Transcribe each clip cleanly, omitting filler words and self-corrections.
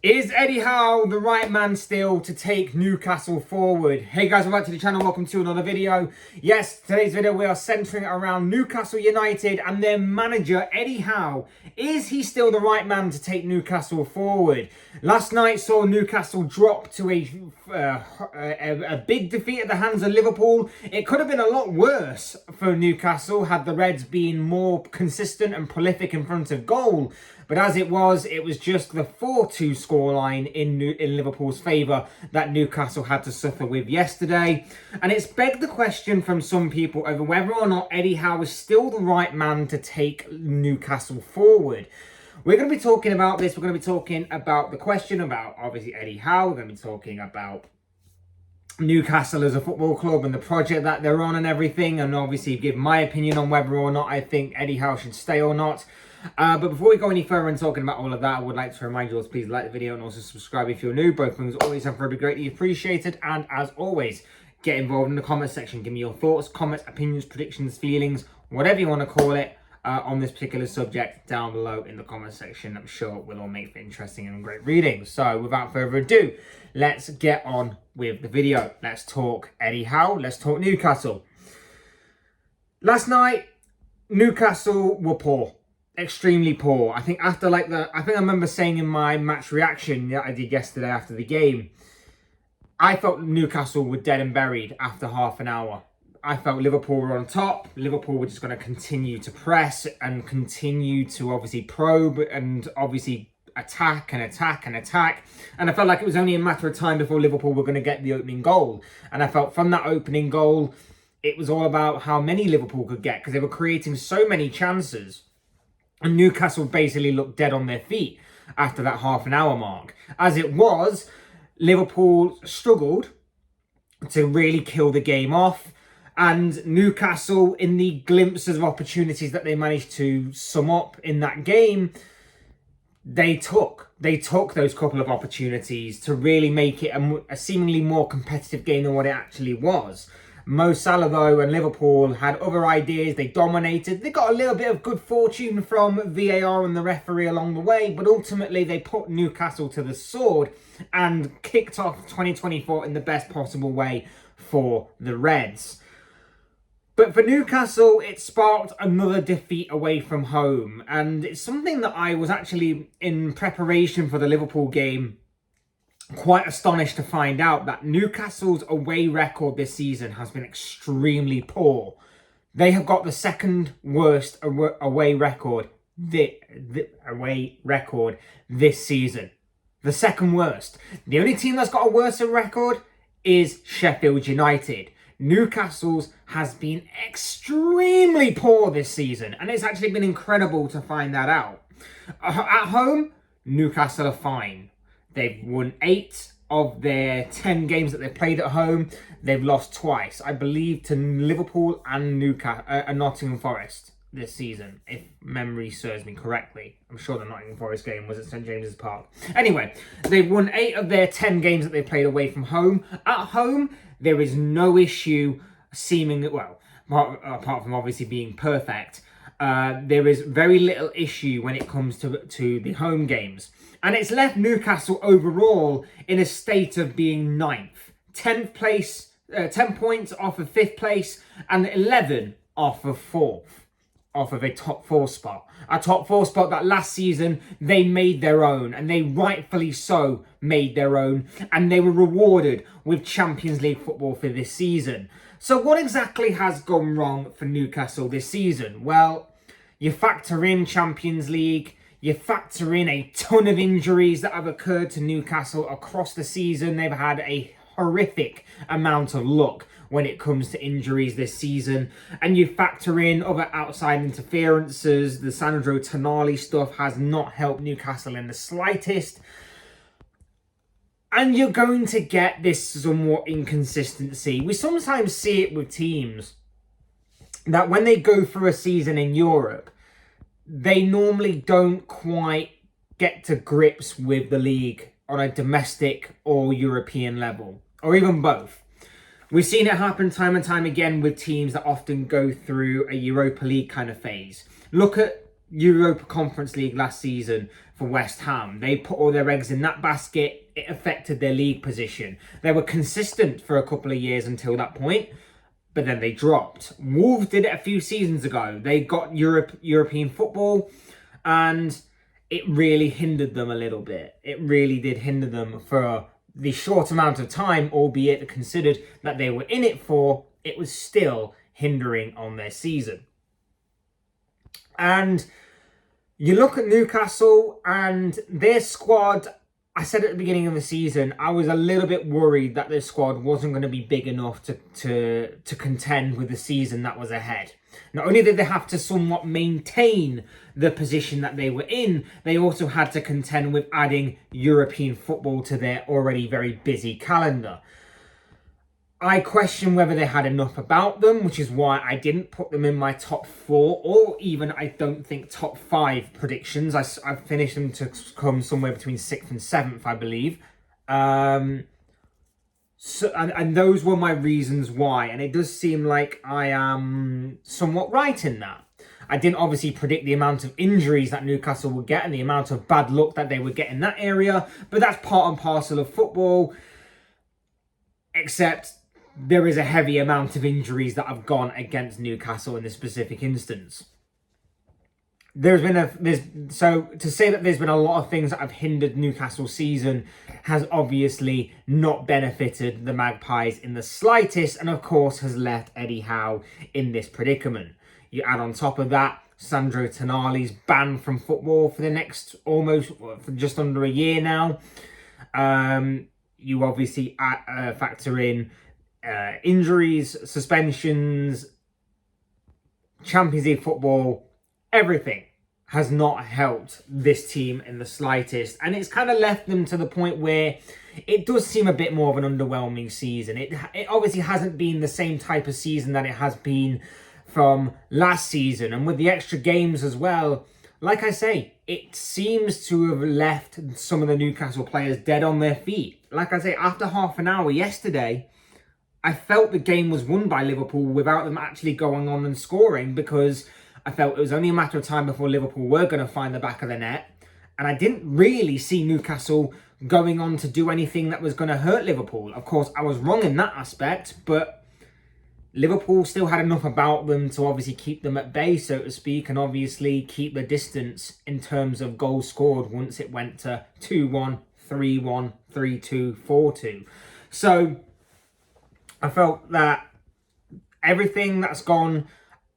Is Eddie Howe the right man still to take Newcastle forward? Hey guys, welcome back to the channel. Welcome to another video. Yes, today's video we are centering around Newcastle United and their manager Eddie Howe. Is he still the right man to take Newcastle forward? Last night saw Newcastle drop to a big defeat at the hands of Liverpool. It could have been a lot worse for Newcastle had the Reds been more consistent and prolific in front of goal. But as it was just the 4-2 scoreline in Liverpool's favour that Newcastle had to suffer with yesterday. And it's begged the question from some people over whether or not Eddie Howe is still the right man to take Newcastle forward. We're going to be talking about this. We're going to be talking about the question about, obviously, Eddie Howe. We're going to be talking about Newcastle as a football club and the project that they're on and everything. And obviously give my opinion on whether or not I think Eddie Howe should stay or not. But before we go any further and talking about all of that, I would like to remind you all to please like the video and also subscribe if you're new. Both things always and forever greatly appreciated. And as always, get involved in the comment section. Give me your thoughts, comments, opinions, predictions, feelings, whatever you want to call it, on this particular subject down below in the comment section. I'm sure we'll all make for interesting and great reading. So without further ado, let's get on with the video. Let's talk Eddie Howe. Let's talk Newcastle. Last night, Newcastle were poor. Extremely poor. I think I remember saying in my match reaction that I did yesterday after the game, I felt Newcastle were dead and buried after half an hour. I felt Liverpool were on top. Liverpool were just going to continue to press and continue to obviously probe and obviously attack and attack and attack. And I felt like it was only a matter of time before Liverpool were going to get the opening goal. And I felt from that opening goal, it was all about how many Liverpool could get because they were creating so many chances. And Newcastle basically looked dead on their feet after that half an hour mark. As it was, Liverpool struggled to really kill the game off. And Newcastle, in the glimpses of opportunities that they managed to sum up in that game, they took those couple of opportunities to really make it a seemingly more competitive game than what it actually was. Mo Salah, though, and Liverpool had other ideas. They dominated. They got a little bit of good fortune from VAR and the referee along the way, but ultimately they put Newcastle to the sword and kicked off 2024 in the best possible way for the Reds. But for Newcastle, it sparked another defeat away from home. And it's something that I was actually, in preparation for the Liverpool game, quite astonished to find out that Newcastle's away record this season has been extremely poor. They have got the second worst away record this season. The second worst. The only team that's got a worse record is Sheffield United. Newcastle's has been extremely poor this season, and it's actually been incredible to find that out. At home, Newcastle are fine. They've won 8 of their 10 games that they've played at home. They've lost twice, I believe, to Liverpool and Nottingham Forest this season, if memory serves me correctly. I'm sure the Nottingham Forest game was at St James's Park. Anyway, they've won 8 of their 10 games that they've played away from home. At home, there is no issue seeming, well, apart from obviously being perfect, there is very little issue when it comes to the home games. And it's left Newcastle overall in a state of being 9th. 10th place, 10 points off of 5th place, and 11 off of 4th. Off of a top 4 spot. A top 4 spot that last season they made their own, and they rightfully so made their own, and they were rewarded with Champions League football for this season. So what exactly has gone wrong for Newcastle this season? Well, you factor in Champions League, you factor in a ton of injuries that have occurred to Newcastle across the season. They've had a horrific amount of luck when it comes to injuries this season. And you factor in other outside interferences. The Sandro Tonali stuff has not helped Newcastle in the slightest. And you're going to get this somewhat inconsistency. We sometimes see it with teams that when they go through a season in Europe, they normally don't quite get to grips with the league on a domestic or European level, or even both. We've seen it happen time and time again with teams that often go through a Europa League kind of phase. Look at Europa Conference League last season for West Ham. They put all their eggs in that basket. It affected their league position. They were consistent for a couple of years until that point, but then they dropped. Wolves did it a few seasons ago. They got European football, and it really hindered them a little bit. It really did hinder them for the short amount of time, albeit considered that they were in it for, it was still hindering on their season. And you look at Newcastle and their squad. I said at the beginning of the season, I was a little bit worried that their squad wasn't going to be big enough to contend with the season that was ahead. Not only did they have to somewhat maintain the position that they were in, they also had to contend with adding European football to their already very busy calendar. I question whether they had enough about them, which is why I didn't put them in my top 4, or even, I don't think, top 5 predictions. I finished them to come somewhere between 6th and 7th, I believe. And those were my reasons why. And it does seem like I am somewhat right in that. I didn't obviously predict the amount of injuries that Newcastle would get and the amount of bad luck that they would get in that area. But that's part and parcel of football. Except there is a heavy amount of injuries that have gone against Newcastle in this specific instance. So to say that there's been a lot of things that have hindered Newcastle's season has obviously not benefited the Magpies in the slightest, and of course has left Eddie Howe in this predicament. You add on top of that Sandro Tonali's banned from football for the next for just under a year now. You obviously factor in injuries, suspensions, Champions League football. Everything has not helped this team in the slightest, and it's kind of left them to the point where it does seem a bit more of an underwhelming season. It obviously hasn't been the same type of season that it has been from last season, and with the extra games as well, like I say, it seems to have left some of the Newcastle players dead on their feet. Like I say, after half an hour yesterday, I felt the game was won by Liverpool without them actually going on and scoring, because I felt it was only a matter of time before Liverpool were going to find the back of the net. And I didn't really see Newcastle going on to do anything that was going to hurt Liverpool. Of course, I was wrong in that aspect, but Liverpool still had enough about them to obviously keep them at bay, so to speak, and obviously keep the distance in terms of goals scored once it went to 2-1, 3-1, 3-2, 4-2. So I felt that everything that's gone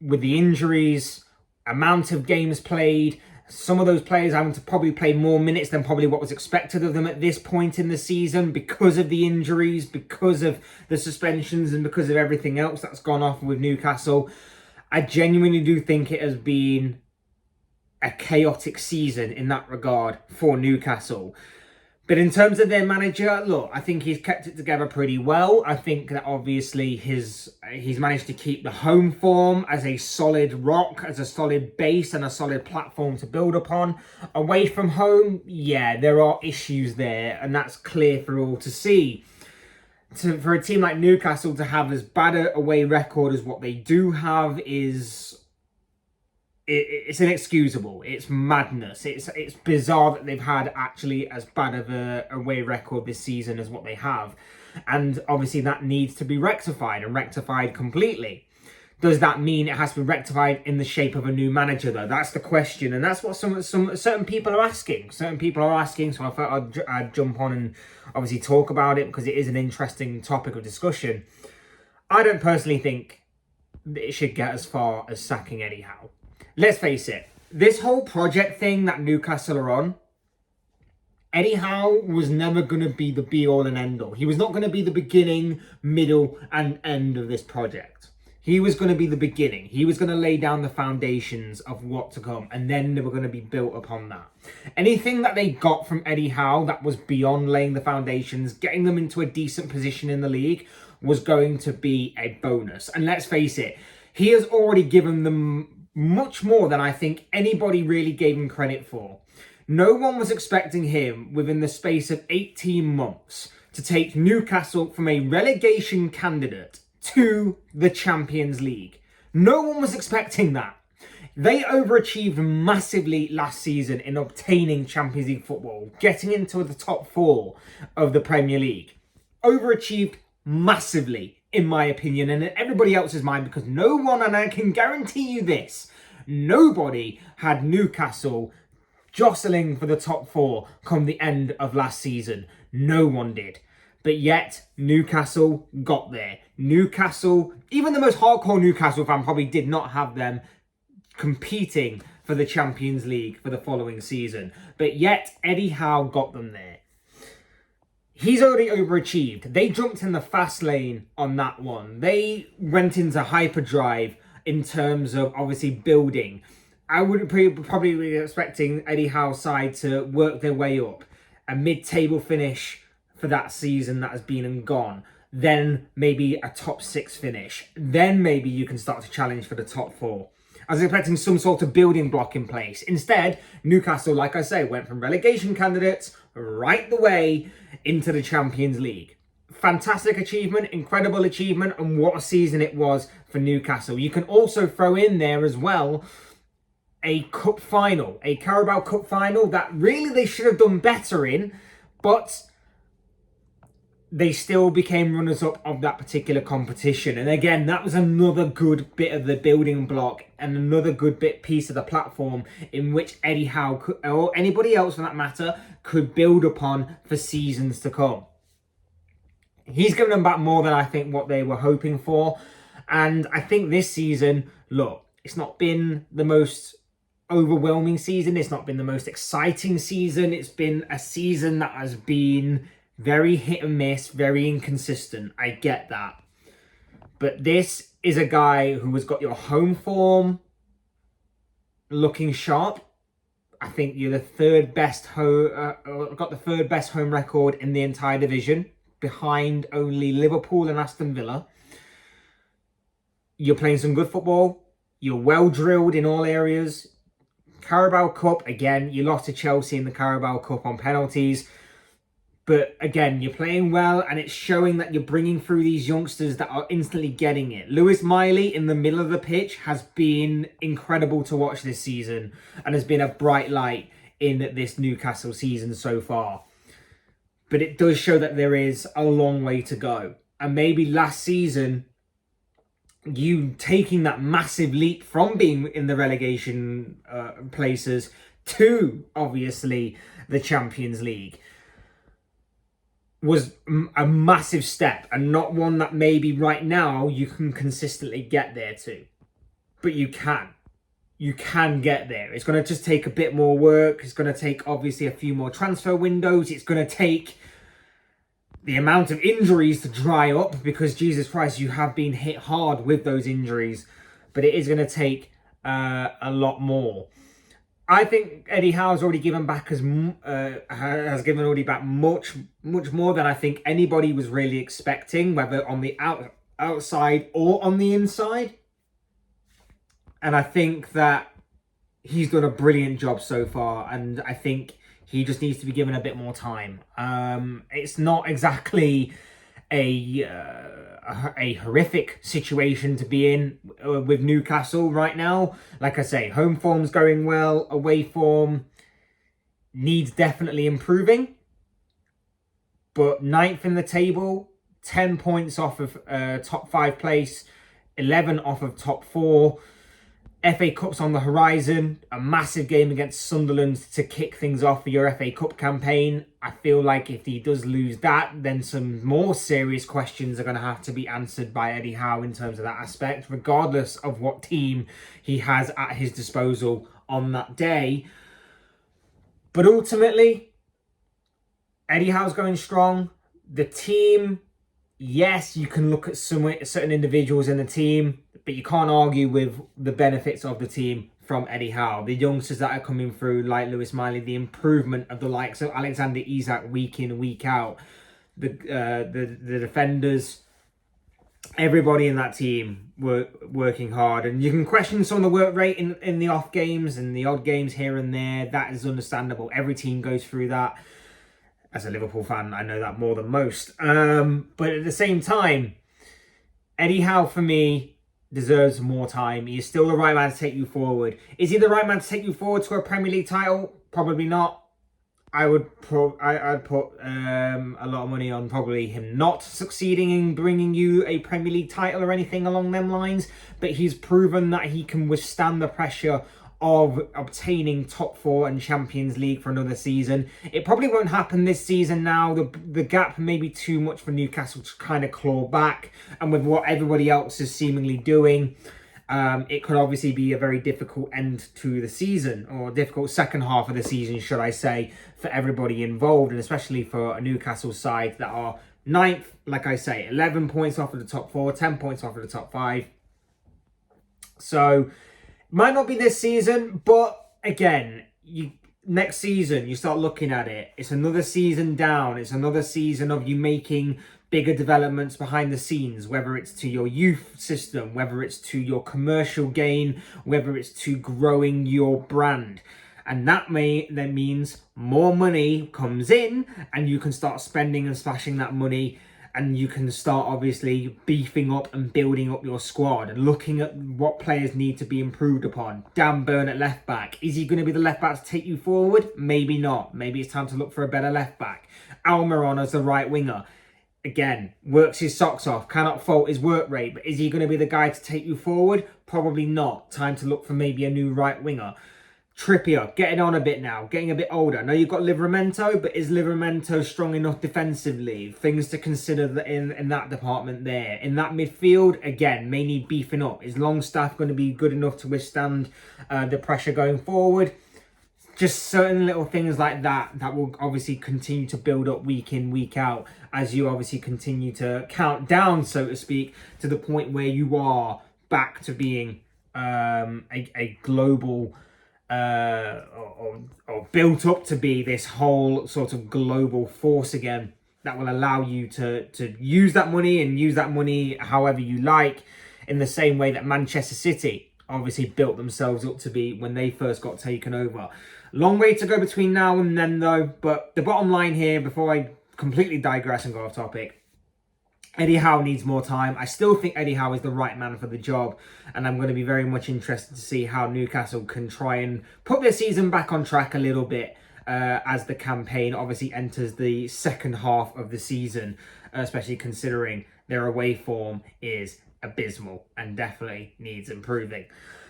with the injuries, amount of games played, some of those players having to probably play more minutes than probably what was expected of them at this point in the season because of the injuries, because of the suspensions, and because of everything else that's gone off with Newcastle. I genuinely do think it has been a chaotic season in that regard for Newcastle. But in terms of their manager, look, I think he's kept it together pretty well. I think that obviously he's managed to keep the home form as a solid rock, as a solid base and a solid platform to build upon. Away from home, yeah, there are issues there, and that's clear for all to see. For a team like Newcastle to have as bad a away record as what they do have it's inexcusable. It's madness. It's bizarre that they've had actually as bad of a away record this season as what they have. And obviously that needs to be rectified, and rectified completely. Does that mean it has to be rectified in the shape of a new manager, though? That's the question, and that's what some certain people are asking. Certain people are asking, so I thought I'd jump on and obviously talk about it because it is an interesting topic of discussion. I don't personally think that it should get as far as sacking Eddie Howe. Let's face it, this whole project thing that Newcastle are on, Eddie Howe was never going to be the be-all and end-all. He was not going to be the beginning, middle, and end of this project. He was going to be the beginning. He was going to lay down the foundations of what to come, and then they were going to be built upon that. Anything that they got from Eddie Howe that was beyond laying the foundations, getting them into a decent position in the league, was going to be a bonus. And let's face it, he has already given them much more than I think anybody really gave him credit for. No one was expecting him within the space of 18 months to take Newcastle from a relegation candidate to the Champions League. No one was expecting that. They overachieved massively last season in obtaining Champions League football, getting into the top 4 of the Premier League. Overachieved massively, in my opinion, and in everybody else's mind, because no one, and I can guarantee you this, nobody had Newcastle jostling for the top 4 come the end of last season. No one did. But yet, Newcastle got there. Newcastle, even the most hardcore Newcastle fan probably did not have them competing for the Champions League for the following season. But yet, Eddie Howe got them there. He's already overachieved. They jumped in the fast lane on that one. They went into hyperdrive in terms of obviously building. I would probably be expecting Eddie Howe's side to work their way up. A mid-table finish for that season that has been and gone. Then maybe a top 6 finish. Then maybe you can start to challenge for the top 4. I was expecting some sort of building block in place. Instead, Newcastle, like I say, went from relegation candidates right the way into the Champions League. Fantastic achievement, incredible achievement, and what a season it was for Newcastle. You can also throw in there as well a cup final, a Carabao Cup final that really they should have done better in, but they still became runners-up of that particular competition. And again, that was another good bit of the building block and another good piece of the platform in which Eddie Howe, or anybody else for that matter, could build upon for seasons to come. He's given them back more than I think what they were hoping for. And I think this season, look, it's not been the most overwhelming season. It's not been the most exciting season. It's been a season that has been very hit and miss, very inconsistent. I get that. But this is a guy who has got your home form looking sharp. I think you're the third best got the third best home record in the entire division, behind only Liverpool and Aston Villa. You're playing some good football. You're well drilled in all areas. Carabao Cup, again, you lost to Chelsea in the Carabao Cup on penalties. But again, you're playing well, and it's showing that you're bringing through these youngsters that are instantly getting it. Lewis Miley in the middle of the pitch has been incredible to watch this season and has been a bright light in this Newcastle season so far. But it does show that there is a long way to go. And maybe last season, you taking that massive leap from being in the relegation places to, obviously, the Champions League was a massive step, and not one that maybe right now you can consistently get there to. But you can. You can get there. It's going to just take a bit more work. It's going to take, obviously, a few more transfer windows. It's going to take the amount of injuries to dry up, because, Jesus Christ, you have been hit hard with those injuries. But it is going to take a lot more. I think Eddie Howe's already given back has given already back much more than I think anybody was really expecting, whether on the outside or on the inside. And I think that he's done a brilliant job so far, and I think he just needs to be given a bit more time. It's not exactly a horrific situation to be in with Newcastle right now. Like I say, home form's going well, away form needs definitely improving. But 9th in the table, 10 points off of top 5 place, 11 off of top 4. FA Cup's on the horizon, a massive game against Sunderland to kick things off for your FA Cup campaign. I feel like if he does lose that, then some more serious questions are going to have to be answered by Eddie Howe in terms of that aspect, regardless of what team he has at his disposal on that day. But ultimately, Eddie Howe's going strong. The team, yes, you can look at certain individuals in the team, but you can't argue with the benefits of the team from Eddie Howe. The youngsters that are coming through, like Lewis Miley, the improvement of the likes of Alexander Isak week in, week out, the defenders, everybody in that team were working hard. And you can question some of the work rate in the off games and the odd games here and there. That is understandable. Every team goes through that. As a Liverpool fan, I know that more than most. But at the same time, Eddie Howe, for me, deserves more time. He is still the right man to take you forward. Is he the right man to take you forward to a Premier League title? Probably not. I'd put a lot of money on probably him not succeeding in bringing you a Premier League title or anything along them lines. But he's proven that he can withstand the pressure of obtaining top 4 and Champions League for another season. It probably won't happen this season now. The gap may be too much for Newcastle to kind of claw back. And with what everybody else is seemingly doing, it could obviously be a very difficult end to the season, or a difficult second half of the season, should I say, for everybody involved, and especially for a Newcastle side that are 9th, like I say, 11 points off of the top 4, 10 points off of the top 5. So, might not be this season, but again, next season, you start looking at it, it's another season down, it's another season of you making bigger developments behind the scenes, whether it's to your youth system, whether it's to your commercial gain, whether it's to growing your brand. And that means more money comes in and you can start spending and splashing that money, and you can start obviously beefing up and building up your squad and looking at what players need to be improved upon. Dan Burn at left back. Is he going to be the left back to take you forward? Maybe not. Maybe it's time to look for a better left back. Almiron as the right winger. Again, works his socks off, cannot fault his work rate, but is he going to be the guy to take you forward? Probably not. Time to look for maybe a new right winger. Trippier, getting on a bit now, getting a bit older. I know you've got Livramento, but is Livramento strong enough defensively? Things to consider in that department there. In that midfield, again, may need beefing up. Is Longstaff going to be good enough to withstand the pressure going forward? Just certain little things like that will obviously continue to build up week in, week out, as you obviously continue to count down, so to speak, to the point where you are back to being a global or built up to be this whole sort of global force again, that will allow you to use that money and use that money however you like, in the same way that Manchester City obviously built themselves up to be when they first got taken over. Long way to go between now and then though, but the bottom line here, before I completely digress and go off topic, Eddie Howe needs more time. I still think Eddie Howe is the right man for the job, and I'm going to be very much interested to see how Newcastle can try and put their season back on track a little bit as the campaign obviously enters the second half of the season, especially considering their away form is abysmal and definitely needs improving.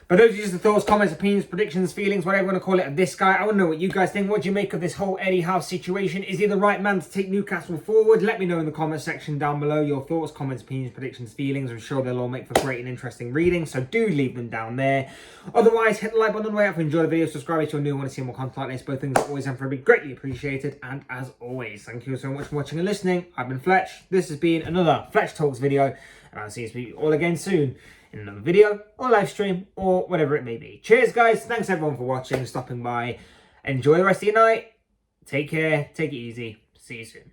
But those are just the thoughts, comments, opinions, predictions, feelings, whatever you want to call it, of this guy. I want to know what you guys think. What do you make of this whole Eddie Howe situation? Is he the right man to take Newcastle forward? Let me know in the comment section down below your thoughts, comments, opinions, predictions, feelings. I'm sure they'll all make for great and interesting reading, so do leave them down there. Otherwise, hit the like button on the way up. Enjoy the video. Subscribe if you're new and want to see more content like this. Both things are always and forever greatly appreciated. And as always, thank you so much for watching and listening. I've been Fletch. This has been another Fletch Talks video, and I'll see you all again soon in another video or live stream or whatever it may be. Cheers guys, thanks everyone for watching, stopping by. Enjoy the rest of your night, take care, take it easy, see you soon.